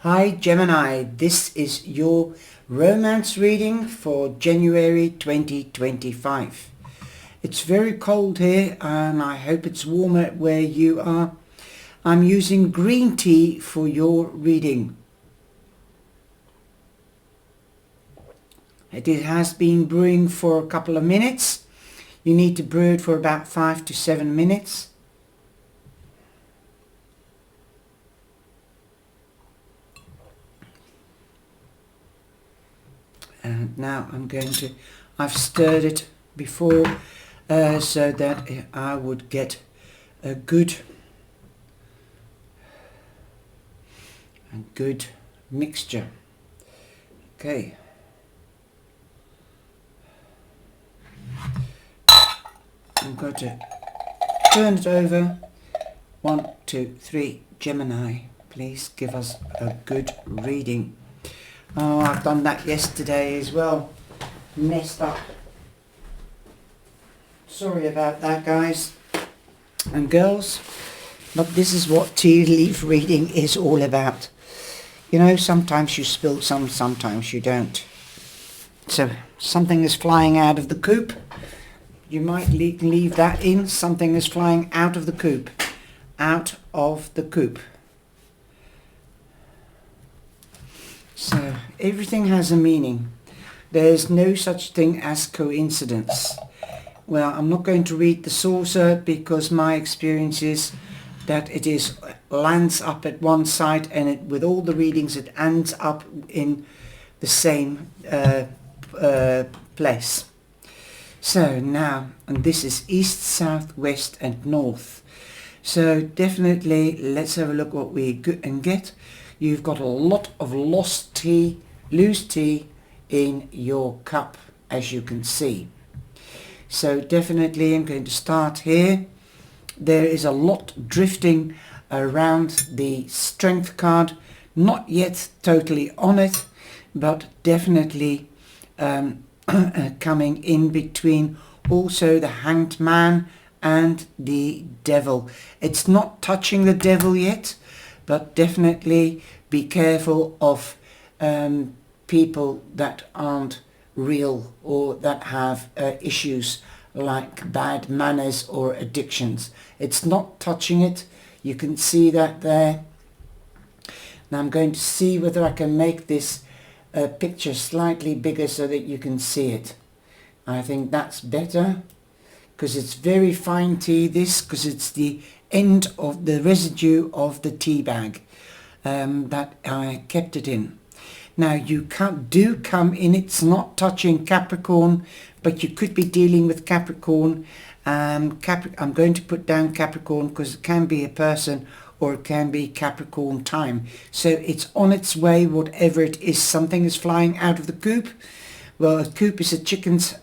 Hi Gemini, this is your romance reading for January 2025. It's very cold here and I hope it's warmer where you are. I'm using green tea for your reading. It has been brewing for a couple of minutes. You need to brew it for about 5 to 7 minutes. And now I've stirred it before so that I would get a good mixture. Okay. I'm going to turn it over. 1, 2, 3. Gemini, please give us a good reading. Oh, I've done that yesterday as well. Messed up. Sorry about that, guys and girls. But this is what tea leaf reading is all about. You know, sometimes you spill some, sometimes you don't. So, something is flying out of the coop. You might leave that in. Something is flying out of the coop. Out of the coop. So everything has a meaning. There's no such thing as coincidence. Well, I'm not going to read the saucer because my experience is that it lands up at one side and with all the readings it ends up in the same place. So now, and this is east, south, west and north. So definitely let's have a look what we get. You've got a lot of loose tea in your cup, as you can see. So definitely I'm going to start here. There is a lot drifting around the strength card, not yet totally on it, but definitely coming in between also the Hanged Man and the Devil. It's not touching the Devil yet, but definitely be careful of people that aren't real or that have issues like bad manners or addictions. It's not touching it. You can see that there. Now I'm going to see whether I can make this picture slightly bigger so that you can see it. I think that's better because it's very fine tea, this, because it's the end of the residue of the tea bag that I kept it in. Now you do come in, it's not touching Capricorn, but you could be dealing with Capricorn. I'm going to put down Capricorn because it can be a person or it can be Capricorn time. So it's on its way, whatever it is. Something is flying out of the coop. Well, a coop is a chicken's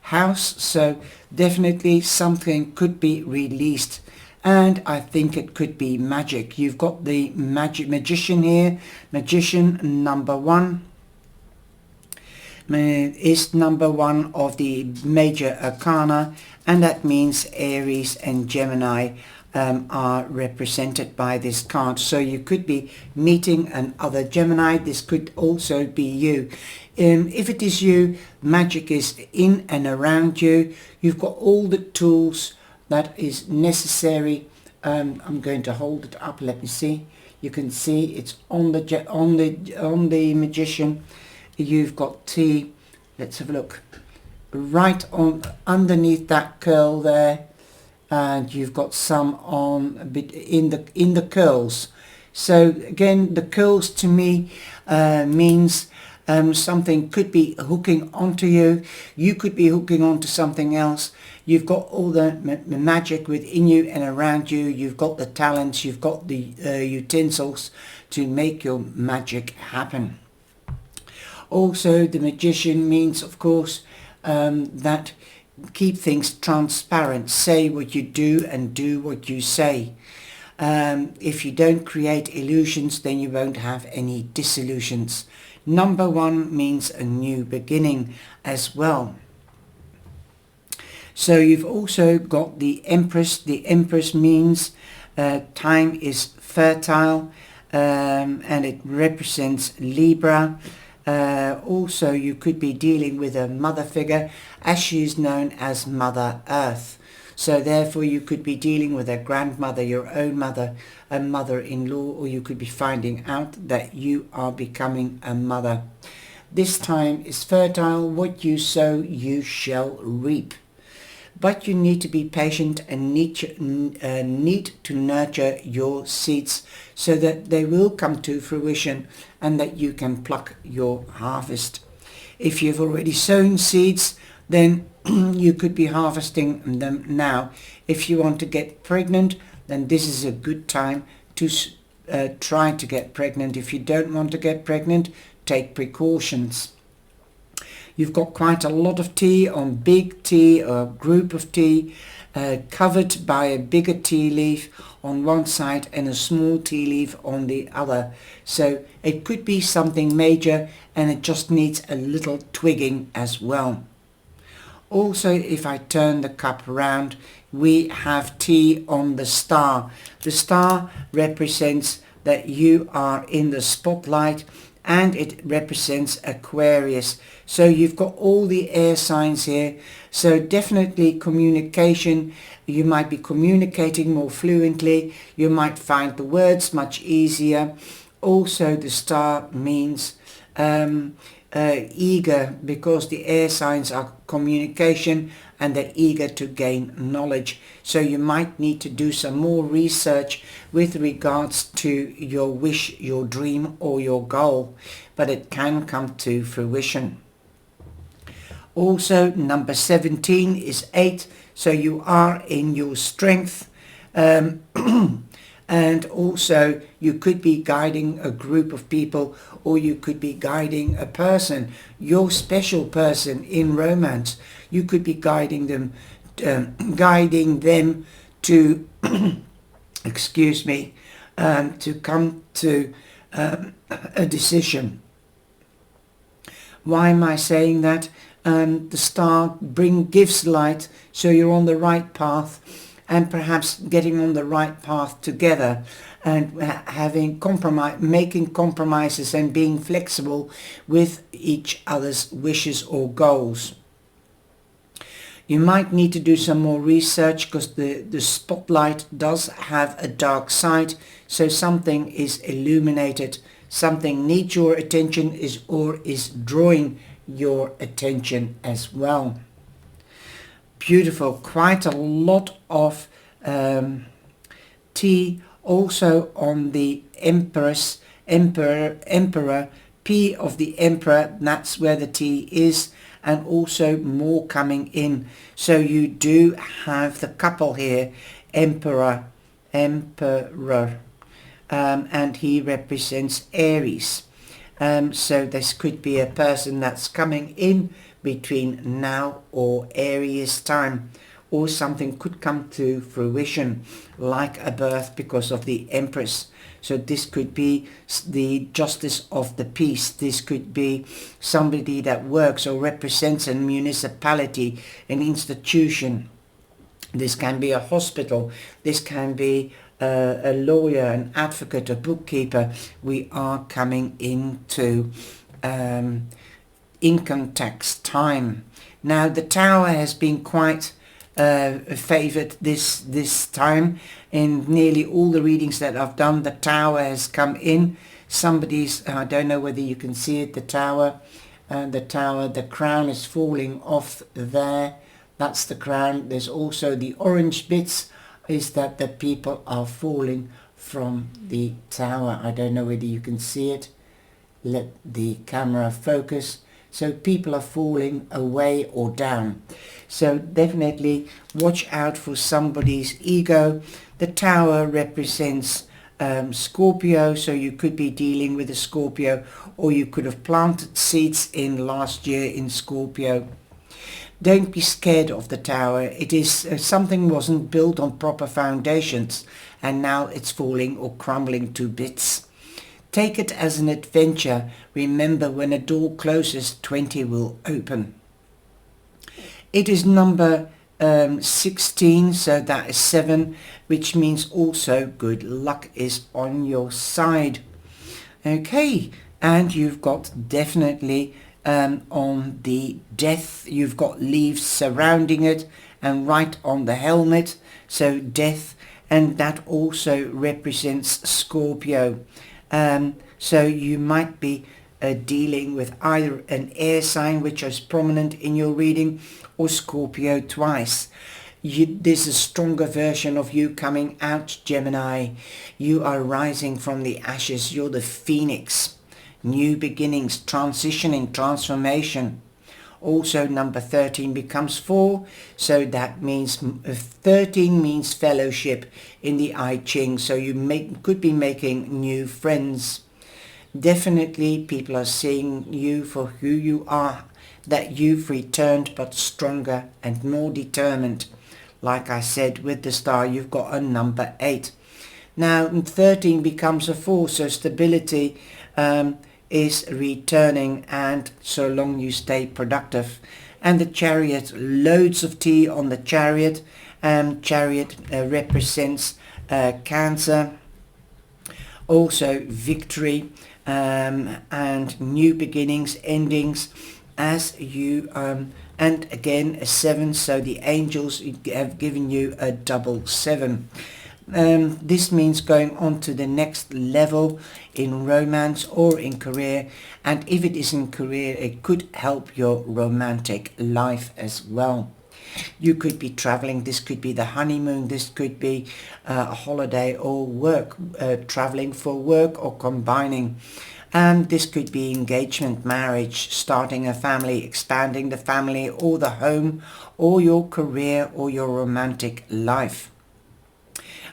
house, so definitely something could be released. And I think it could be magic. You've got the magician here. Magician number 1 is number 1 of the major arcana, and that means Aries and Gemini are represented by this card. So you could be meeting another Gemini. This could also be you. If it is you, magic is in and around you. You've got all the tools that is necessary. I'm going to hold it up. Let me see. You can see it's on the magician. You've got tea. Let's have a look. Right on underneath that curl there, and you've got some on a bit in the curls. So again, the curls to me means something could be hooking onto you. You could be hooking onto something else. You've got all the magic within you and around you. You've got the talents. You've got the utensils to make your magic happen. Also, the magician means, of course, that keep things transparent. Say what you do and do what you say. If you don't create illusions, then you won't have any disillusions. Number 1 means a new beginning as well. So you've also got the Empress. The Empress means time is fertile. and it represents Libra. Also, you could be dealing with a mother figure, as she is known as Mother Earth. So therefore you could be dealing with a grandmother, your own mother, a mother-in-law, or you could be finding out that you are becoming a mother. This time is fertile. What you sow, you shall reap. But you need to be patient and need to nurture your seeds so that they will come to fruition and that you can pluck your harvest. If you've already sown seeds, then you could be harvesting them now. If you want to get pregnant, then this is a good time to try to get pregnant. If you don't want to get pregnant, take precautions. You've got quite a lot of tea on big tea or group of tea, covered by a bigger tea leaf on one side and a small tea leaf on the other. So it could be something major and it just needs a little twigging as well. Also, if I turn the cup around, we have tea on the star. The star represents that you are in the spotlight, and it represents Aquarius. So you've got all the air signs here. So definitely communication. You might be communicating more fluently. You might find the words much easier. Also, the star means eager, because the air signs are communication and they're eager to gain knowledge. So you might need to do some more research with regards to your wish, your dream or your goal, but it can come to fruition. Also, number 17 is 8, so you are in your strength. And also you could be guiding a group of people, or you could be guiding a person, your special person in romance. You could be guiding them to excuse me, to come to a decision. Why am I saying that? The star gives light, so you're on the right path, and perhaps getting on the right path together, and making compromises and being flexible with each other's wishes or goals. You might need to do some more research, because the spotlight does have a dark side, so something is illuminated, something needs your attention or is drawing your attention as well. Beautiful, quite a lot of tea. Also on the emperor, P of the emperor, that's where the tea is, and also more coming in. So you do have the couple here, emperor, and he represents Aries. So this could be a person that's coming in between now or Aries time, or something could come to fruition like a birth because of the Empress. So this could be the justice of the peace. This could be somebody that works or represents a municipality, an institution. This can be a hospital. This can be a lawyer, an advocate, a bookkeeper. We are coming into income tax time. Now the Tower has been quite favored this time. In nearly all the readings that I've done, the Tower has come in. Somebody's, I don't know whether you can see it, the Tower, the crown is falling off there. That's the crown. There's also the orange bits, is that the people are falling from the Tower. I don't know whether you can see it. Let the camera focus. So people are falling away or down. So definitely watch out for somebody's ego. The Tower represents Scorpio, so you could be dealing with a Scorpio, or you could have planted seeds in last year in Scorpio. Don't be scared of the Tower. It is something wasn't built on proper foundations, and now it's falling or crumbling to bits. Take it as an adventure. Remember, when a door closes, 20 will open. It is number 16, so that is 7, which means also good luck is on your side. Okay, and you've got definitely on the death, you've got leaves surrounding it and right on the helmet, so death, and that also represents Scorpio. So you might be dealing with either an air sign, which is prominent in your reading, or Scorpio twice. There's a stronger version of you coming out, Gemini. You are rising from the ashes. You're the phoenix. New beginnings, transitioning, transformation. Also, number 13 becomes 4, so that means 13 means fellowship in the I Ching. So you could be making new friends. Definitely people are seeing you for who you are, that you've returned but stronger and more determined. Like I said, with the star, you've got a number 8. Now, 13 becomes a 4, so stability is returning, and so long you stay productive. And the chariot, loads of tea on the chariot. Chariot represents Cancer, also victory, and new beginnings, endings, as you and again a 7, so the angels have given you a double 7. This means going on to the next level in romance or in career, and if it is in career, it could help your romantic life as well. You could be traveling, this could be the honeymoon, this could be a holiday or work, traveling for work or combining. And this could be engagement, marriage, starting a family, expanding the family or the home or your career or your romantic life.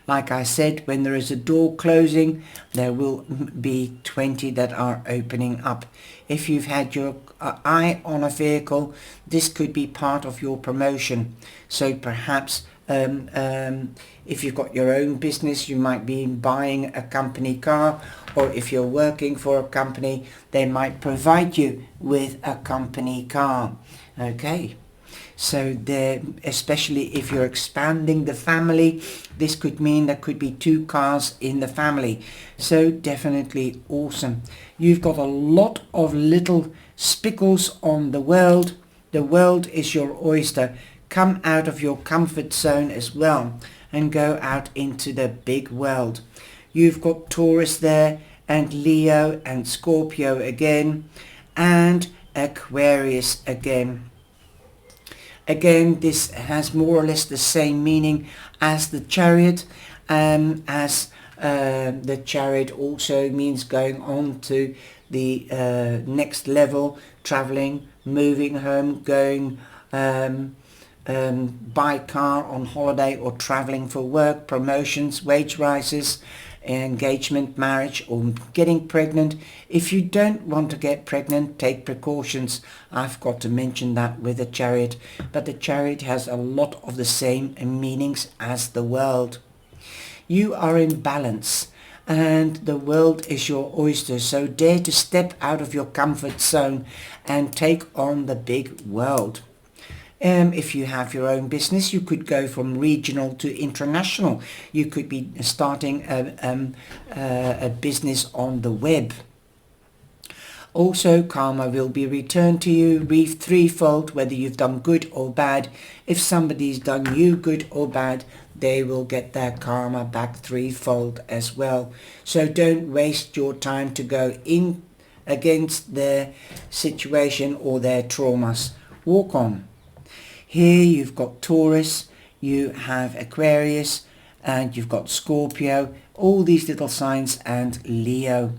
Like I said, when there is a door closing, there will be 20 that are opening up. If you've had your eye on a vehicle, this could be part of your promotion. So perhaps if you've got your own business, you might be buying a company car, or if you're working for a company, they might provide you with a company car. Okay. So there, especially if you're expanding the family, this could mean there could be 2 cars in the family. So definitely awesome. You've got a lot of little spickles on the world. The world is your oyster. Come out of your comfort zone as well and go out into the big world. You've got Taurus there, and Leo and Scorpio again, and Aquarius again. Again, this has more or less the same meaning as the chariot, as the chariot also means going on to the next level, traveling, moving home, going by car on holiday or traveling for work, promotions, wage rises, engagement, marriage, or getting pregnant. If you don't want to get pregnant, take precautions. I've got to mention that with the chariot, but the chariot has a lot of the same meanings as the world. You are in balance, and the world is your oyster, so dare to step out of your comfort zone and take on the big world. If you have your own business, you could go from regional to international. You could be starting a business on the web. Also, karma will be returned to you threefold, whether you've done good or bad. If somebody's done you good or bad, they will get their karma back threefold as well. So don't waste your time to go in against their situation or their traumas. Walk on. Here you've got Taurus, you have Aquarius, and you've got Scorpio, all these little signs, and Leo.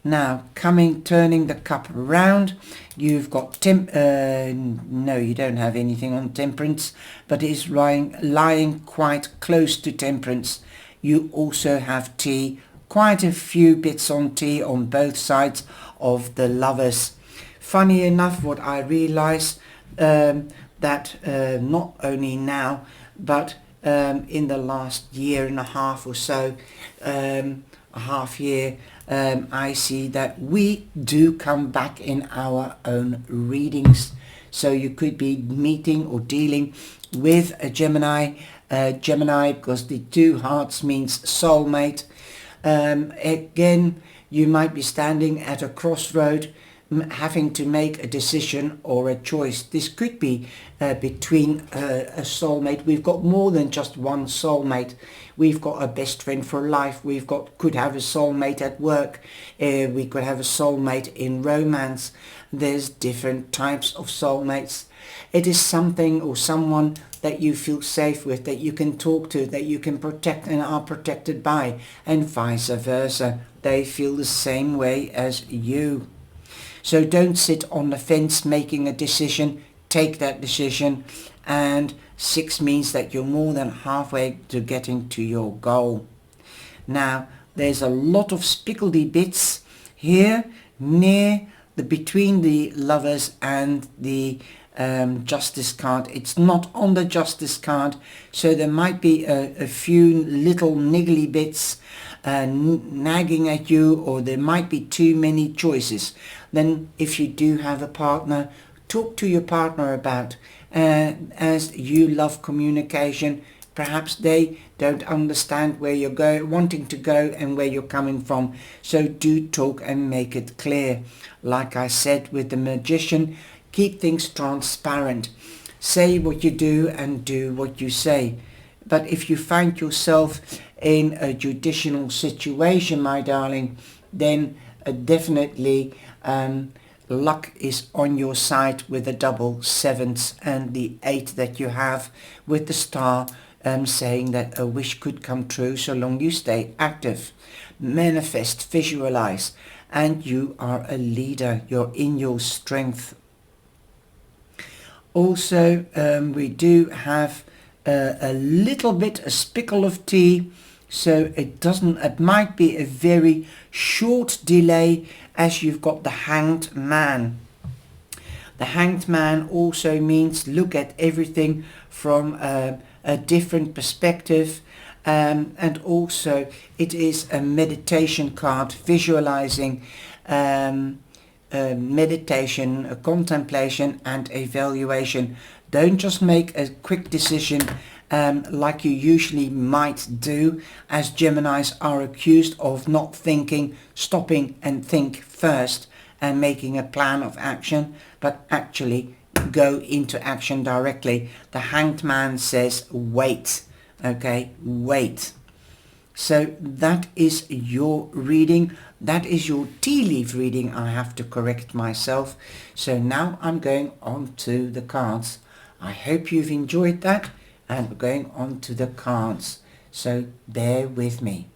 Now, turning the cup around, you've got no, you don't have anything on Temperance, but it is lying quite close to Temperance. You also have tea, quite a few bits on tea on both sides of the Lovers. Funny enough, what I realize, that not only now, but in the last year and a half or so, a half year, I see that we do come back in our own readings. So you could be meeting or dealing with a Gemini, because the 2 hearts means soulmate. Again, you might be standing at a crossroad, having to make a decision or a choice. This could be between a soulmate. We've got more than just one soulmate. We've got a best friend for life. Could have a soulmate at work. We could have a soulmate in romance. There's different types of soulmates. It is something or someone that you feel safe with, that you can talk to, that you can protect and are protected by, and vice versa. They feel the same way as you. So don't sit on the fence making a decision. Take that decision. And 6 means that you're more than halfway to getting to your goal. Now, there's a lot of spickledy bits here between the Lovers and the Justice card. It's not on the Justice card, so there might be a few little niggly bits nagging at you, or there might be too many choices. Then if you do have a partner, talk to your partner about, as you love communication. Perhaps they don't understand where you're wanting to go and where you're coming from. So do talk and make it clear. Like I said with the Magician, keep things transparent. Say what you do and do what you say. But if you find yourself in a judicial situation, my darling, then definitely luck is on your side with the double 7s and the 8 that you have with the star, saying that a wish could come true so long you stay active, manifest, visualize, and you are a leader. You're in your strength. Also, we do have a little bit, a spickle of tea, so it might be a very short delay, as you've got the Hanged Man. The Hanged Man also means look at everything from a different perspective, and also it is a meditation card, visualizing, meditation, a contemplation and evaluation. Don't just make a quick decision like you usually might do, as Geminis are accused of not thinking, stopping and think first and making a plan of action, but actually go into action directly. The Hanged Man says wait. Okay, wait. So that is your reading. That is your tea leaf reading. I have to correct myself. So now I'm going on to the cards. I hope you've enjoyed that, and we're going on to the cards. So bear with me.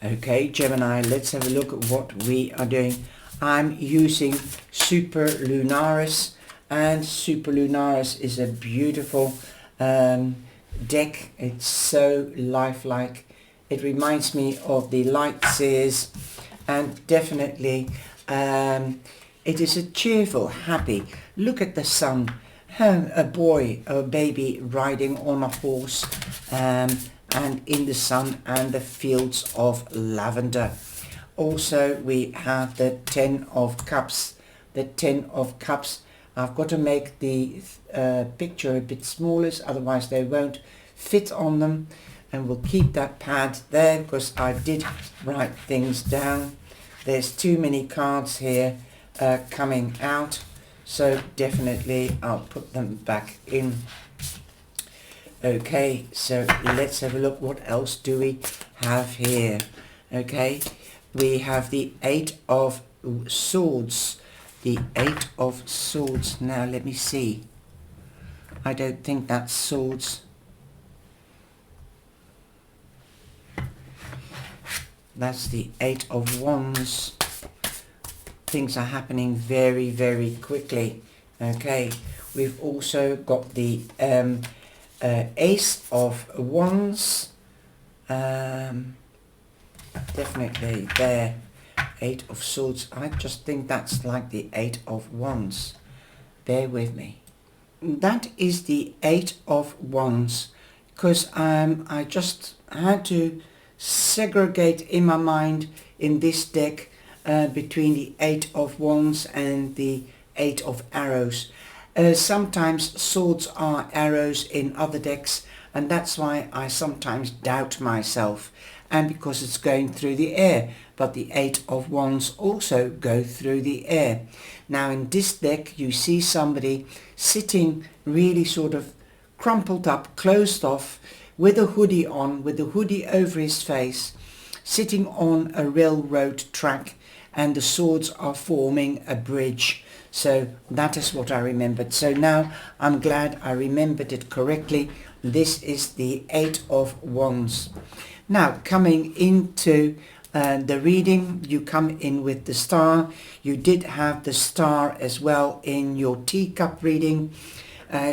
Okay, Gemini, let's have a look at what we are doing. I'm using Super Lunaris, and Super Lunaris is a beautiful deck. It's so lifelike. It reminds me of the Light Seers, and definitely it is a cheerful, happy. Look at the sun, a boy, a baby riding on a horse, and in the sun and the fields of lavender. Also we have the 10 of Cups. The 10 of Cups, I've got to make the picture a bit smaller, otherwise they won't fit on them, and we'll keep that pad there because I did write things down. There's too many cards here coming out, so definitely I'll put them back in. Okay, so let's have a look. What else do we have here? Okay, we have the 8 of Swords. The 8 of Swords. Now let me see. I don't think that's swords. That's the 8 of Wands. Things are happening very, very quickly. Okay, we've also got the Ace of Wands. Definitely there. 8 of Swords. I just think that's like the 8 of Wands. Bear with me. That is the 8 of Wands, because I just had to segregate in my mind in this deck between the 8 of Wands and the 8 of Arrows. Sometimes swords are arrows in other decks, and that's why I sometimes doubt myself, and because it's going through the air. But the Eight of Wands also go through the air. Now in this deck you see somebody sitting really sort of crumpled up, closed off, with a hoodie on, with the hoodie over his face, sitting on a railroad track, and the swords are forming a bridge. So that is what I remembered. So now I'm glad I remembered it correctly. This is the Eight of Wands. Now coming into the reading, you come in with the star. You did have the star as well in your teacup reading.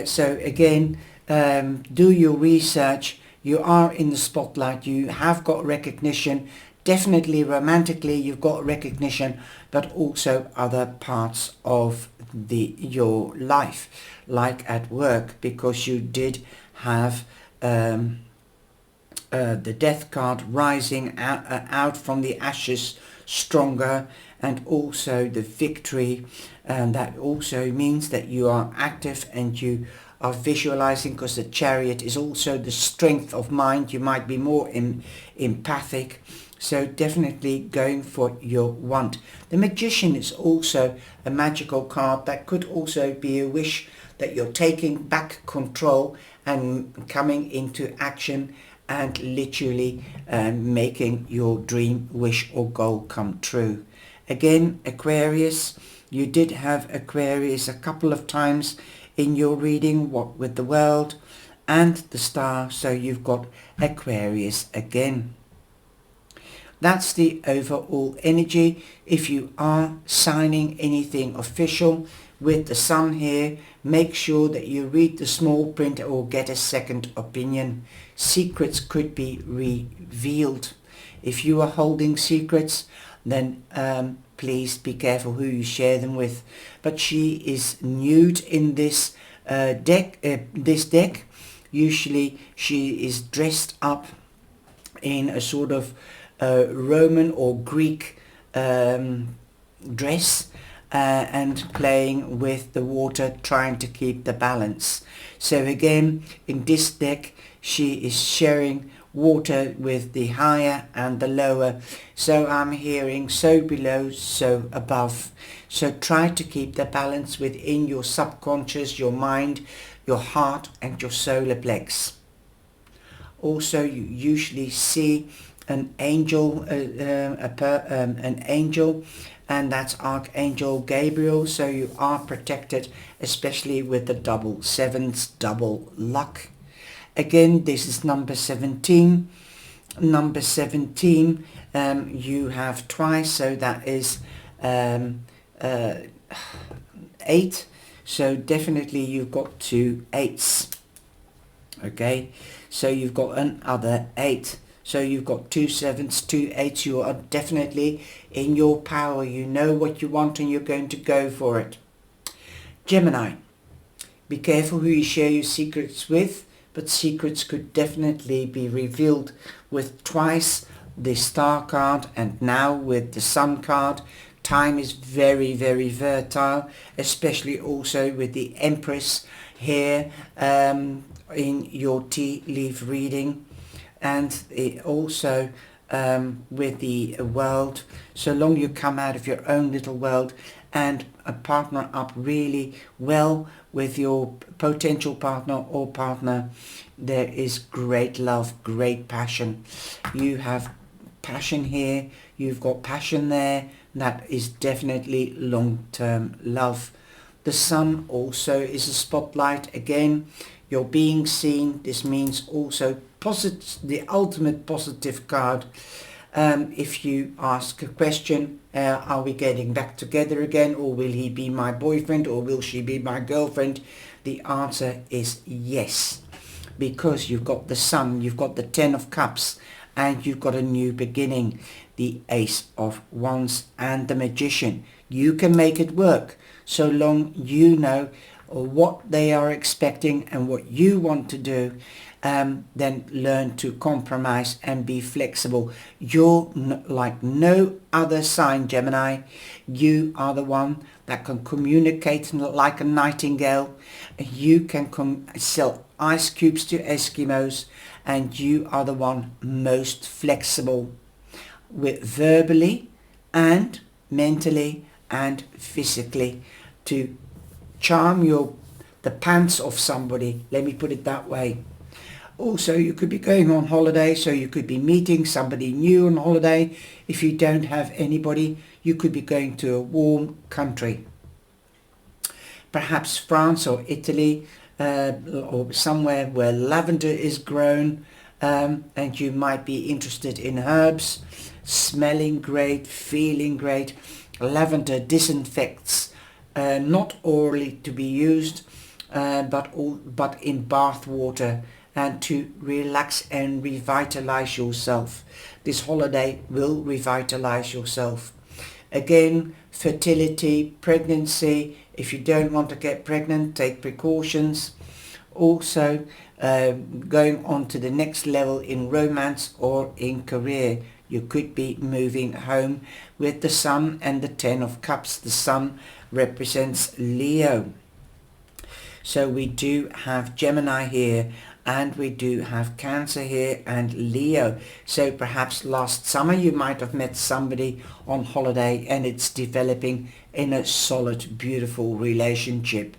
So again, do your research. You are in the spotlight. You have got recognition. Definitely romantically you've got recognition, but also other parts of your life, like at work, because you did have the Death card rising out from the ashes stronger, and also the Victory, and that also means that you are active and you are visualizing, because the Chariot is also the strength of mind. You might be more empathic. So definitely going for your want. The Magician is also a magical card that could also be a wish that you're taking back control and coming into action and literally making your dream, wish or goal come true. Again, Aquarius, you did have Aquarius a couple of times in your reading, what with the World and the Star, so you've got Aquarius again. That's the overall energy. If you are signing anything official with the Sun here, make sure that you read the small print or get a second opinion. Secrets could be revealed. If you are holding secrets, then please be careful who you share them with. But she is nude in this deck. Usually she is dressed up in a sort of Roman or Greek dress, and playing with the water, trying to keep the balance. So again, in this deck she is sharing water with the higher and the lower. So I'm hearing so below, so above. So try to keep the balance within your subconscious, your mind, your heart and your solar plex. Also you usually see an angel, an angel, and that's Archangel Gabriel. So you are protected, especially with the double sevens, double luck. Again, this is number 17. Number 17, you have twice, so that is 8. So definitely you've got 2 8s. Okay, so you've got another 8. So you've got 2 7s, 2 8s. You are definitely in your power. You know what you want and you're going to go for it. Gemini, be careful who you share your secrets with, but secrets could definitely be revealed with twice the Star card and now with the Sun card. Time is very, very fertile, especially also with the Empress here in your tea leaf reading. And also with the world, so long you come out of your own little world and partner up really well with your potential partner or partner, there is great love, great passion. You have passion here, you've got passion there. That is definitely long-term love. The Sun also is a spotlight. Again, you're being seen. This means also the ultimate positive card. If you ask a question, are we getting back together again, or will he be my boyfriend, or will she be my girlfriend? The answer is yes, because you've got the Sun, you've got the 10 of Cups, and you've got a new beginning, the Ace of Wands and the Magician. You can make it work so long you know or what they are expecting and what you want to do, then learn to compromise and be flexible. You're like no other sign, Gemini. You are the one that can communicate like a nightingale. You can sell ice cubes to Eskimos, and you are the one most flexible with verbally and mentally and physically to charm the pants off somebody. Let me put it that way. Also, you could be going on holiday, so you could be meeting somebody new on holiday. If you don't have anybody, you could be going to a warm country. Perhaps France or Italy, or somewhere where lavender is grown, and you might be interested in herbs. Smelling great, feeling great. Lavender disinfects, not orally to be used, but in bath water, and to relax and revitalize yourself. This holiday will revitalize yourself. Again, fertility, pregnancy. If you don't want to get pregnant, take precautions. Also, going on to the next level in romance or in career. You could be moving home with the Sun and the Ten of Cups. The Sun represents Leo. So we do have Gemini here, and we do have Cancer here and Leo. So perhaps last summer you might have met somebody on holiday and it's developing in a solid, beautiful relationship.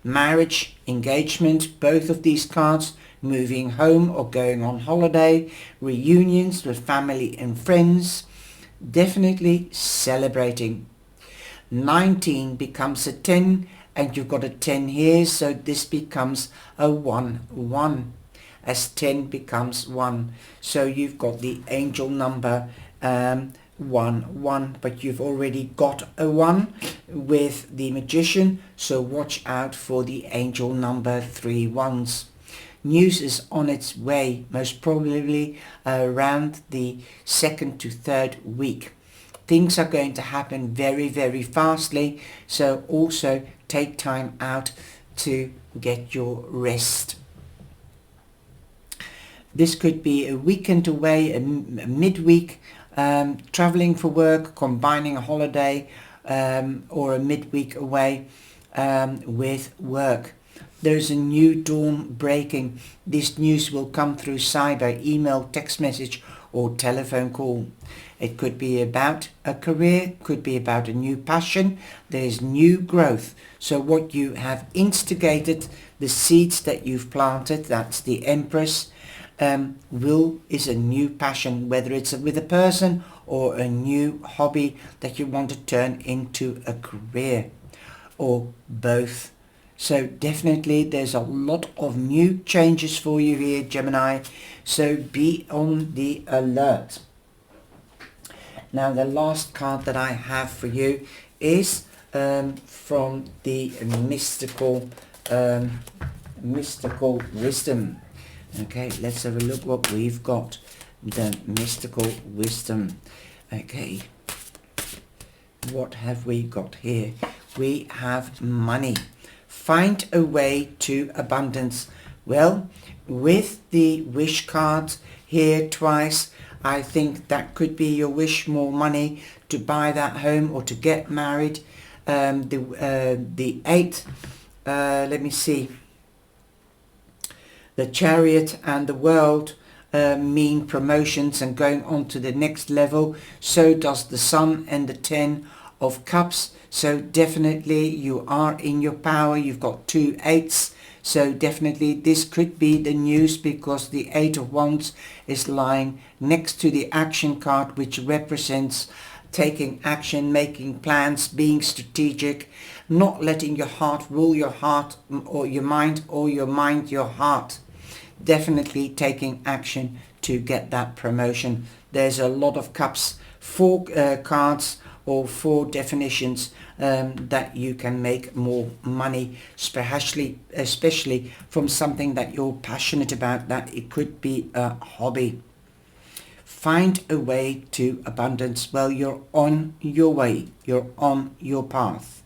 Marriage, engagement, both of these cards, moving home or going on holiday, reunions with family and friends, definitely celebrating. 19 becomes a 10, and you've got a 10 here, so this becomes a 1, as 10 becomes 1. So you've got the angel number 1, but you've already got a 1 with the Magician, so watch out for the angel number 3 ones. News is on its way, most probably around the 2nd to 3rd week. Things are going to happen very, very fastly, so also take time out to get your rest. This could be a weekend away, a midweek, traveling for work, combining a holiday, or a midweek away with work. There's a new dawn breaking. This news will come through cyber, email, text message, or telephone call. It could be about a career, could be about a new passion. There's new growth. So what you have instigated, the seeds that you've planted, that's the Empress, is a new passion, whether it's with a person or a new hobby that you want to turn into a career, or both. So definitely there's a lot of new changes for you here, Gemini. So be on the alert. Now the last card that I have for you is from the mystical wisdom. Okay, let's have a look what we've got. The mystical wisdom. Okay, what have we got here? We have money. Find a way to abundance. Well, with the wish card here twice, I think that could be your wish, more money to buy that home or to get married. The 8, let me see. The Chariot and the World mean promotions and going on to the next level. So does the Sun and the 10 of Cups. So definitely you are in your power. You've got 2 8s. So definitely this could be the news, because the 8 of Wands is lying next to the action card, which represents taking action, making plans, being strategic, not letting your heart rule your heart, or your mind, or your mind your heart. Definitely taking action to get that promotion. There's a lot of cups, 4 cards or 4 definitions that you can make more money, especially from something that you're passionate about, that it could be a hobby. Find a way to abundance. Well, you're on your way. You're on your path.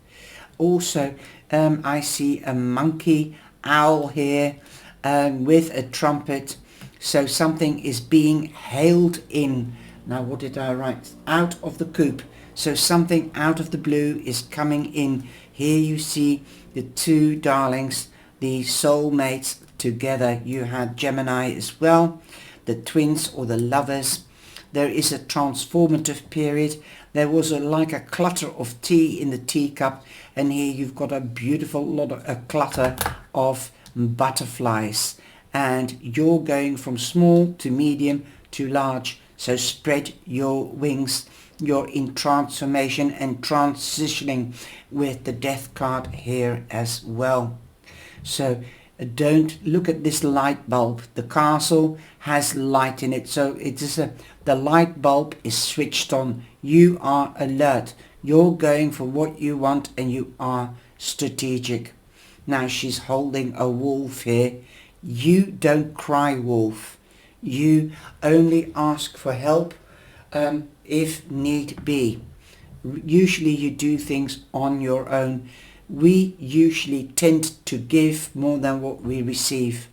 Also, I see a monkey owl here with a trumpet. So something is being hailed in. Now what did I write? Out of the coop. So something out of the blue is coming in. Here you see the two darlings, the soulmates together. You had Gemini as well, the twins or the lovers. There is a transformative period. There was like a clutter of tea in the teacup, and here you've got a beautiful a clutter of butterflies, and you're going from small to medium to large. So spread your wings. You're in transformation and transitioning with the death card here as well. So don't look at this light bulb. The castle has light in it, so the light bulb is switched on. You are alert. You're going for what you want, and you are strategic. Now she's holding a wolf here. You don't cry wolf. You only ask for help if need be. Usually you do things on your own. We usually tend to give more than what we receive.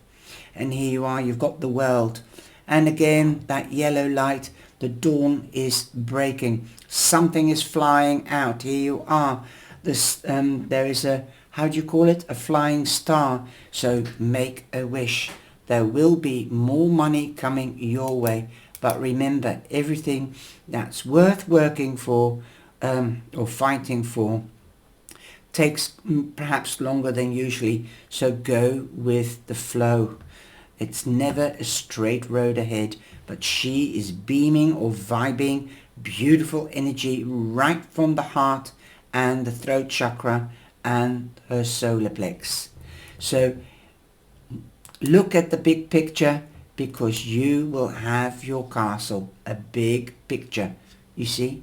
And here you are, you've got the world. And again, that yellow light, the dawn is breaking. Something is flying out. Here you are. There is a, how do you call it? A flying star. So make a wish. There will be more money coming your way. But remember, everything that's worth working for or fighting for takes perhaps longer than usually. So go with the flow. It's never a straight road ahead, but she is beaming or vibing beautiful energy right from the heart and the throat chakra and her solar plex. So look at the big picture, because you will have your castle, a big picture. You see,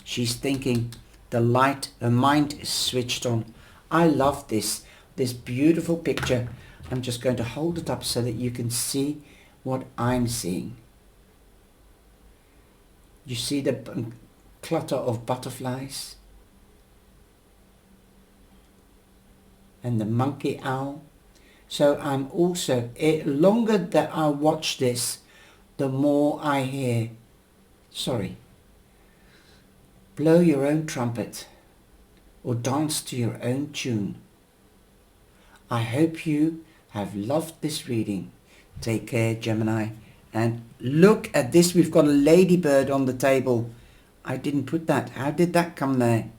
she's thinking, the light, her mind is switched on. I love this beautiful picture. I'm just going to hold it up so that you can see what I'm seeing. You see the clutter of butterflies and the monkey owl. So I'm also, longer that I watch this, the more I hear, blow your own trumpet or dance to your own tune. I hope you have loved this reading. Take care, Gemini. And look at this, we've got a ladybird on the table. I didn't put that. How did that come there?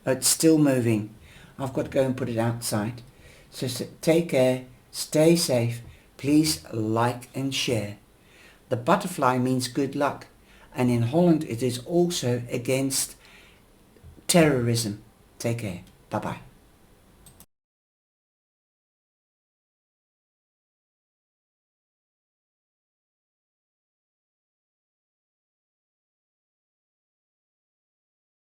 Oh, it's still moving. I've got to go and put it outside. So take care. Stay safe. Please like and share. The butterfly means good luck, and in Holland it is also against terrorism. Take care. Bye-bye.